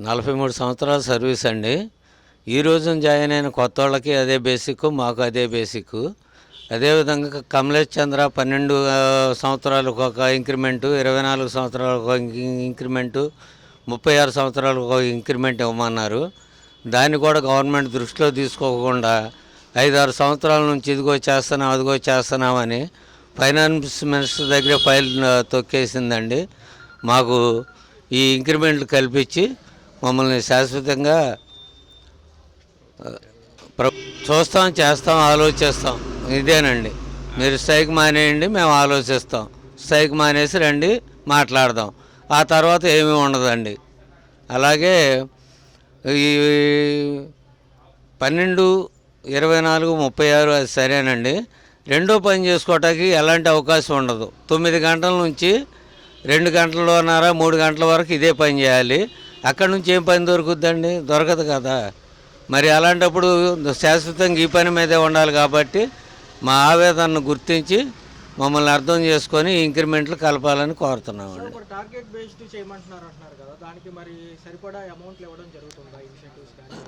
43 సంవత్సరాల సర్వీస్ అండి. ఈ రోజున జాయిన్ అయిన కొత్త వాళ్ళకి అదే బేసిక్, మాకు అదే బేసిక్. అదేవిధంగా కమలేష్ చంద్ర 12 సంవత్సరాలకు ఒక ఇంక్రిమెంటు, 24 సంవత్సరాలకు ఒక ఇంక్రిమెంటు, 36 సంవత్సరాలకు ఒక ఇంక్రిమెంట్ ఇవ్వమన్నారు. దాన్ని కూడా గవర్నమెంట్ దృష్టిలో తీసుకోకుండా 5-6 సంవత్సరాల నుంచి ఇదిగో చేస్తున్నాం అదిగో చేస్తున్నామని ఫైనాన్స్ మినిస్టర్ దగ్గర ఫైల్ తొక్కేసిందండి. మాకు ఈ ఇంక్రిమెంట్లు కల్పించి మమ్మల్ని శాశ్వతంగా చూస్తాం, చేస్తాం, ఆలోచిస్తాం. ఇదేనండి. మీరు స్ట్రైక్ మానేయండి, మేము ఆలోచిస్తాం. స్ట్రైక్ మానేసి రండి, మాట్లాడదాం. ఆ తర్వాత ఏమీ ఉండదండి. అలాగే ఈ 12, 24, 36 అది సరేనండి. రెండో పని చేసుకోవటానికి ఎలాంటి అవకాశం ఉండదు. 9 గంటల నుంచి 2 గంటలన్నర 3 గంటల వరకు ఇదే పని చేయాలి. అక్కడి నుంచి ఏం పని దొరుకుద్దండి? దొరకదు కదా. మరి అలాంటప్పుడు శాశ్వతంగా ఈ పని మీదే ఉండాలి. కాబట్టి మా ఆవేదనను గుర్తించి మమ్మల్ని అర్థం చేసుకొని ఇంక్రిమెంట్లు కలపాలని కోరుతున్నామండి. టార్గెట్ బేస్డ్ చేయమంటున్నారు అంటున్నారు కదా, దానికి మరి సరిపడా అమౌంట్లు ఇవ్వడం జరుగుతుందా? ఇన్సెంటివ్స్ కానీ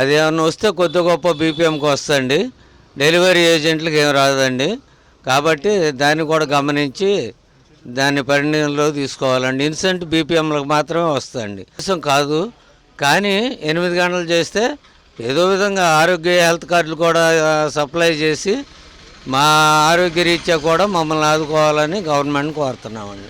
అది ఏమన్నా వస్తే కొద్ది గొప్ప బీపీఎంకి వస్తుంది, డెలివరీ ఏజెంట్లకు ఏం రాదండి. కాబట్టి దాన్ని కూడా గమనించి దాన్ని పరిగణనలో తీసుకోవాలండి. ఇన్సెంట్ బీపీఎంలకు మాత్రమే వస్తుందండి. దేశం కాదు, కానీ 8 గంటలు చేస్తే ఏదో విధంగా ఆరోగ్య హెల్త్ కార్డులు కూడా సప్లై చేసి మా ఆరోగ్య రీత్యా కూడా మమ్మల్ని ఆదుకోవాలని గవర్నమెంట్ని కోరుతున్నామండి.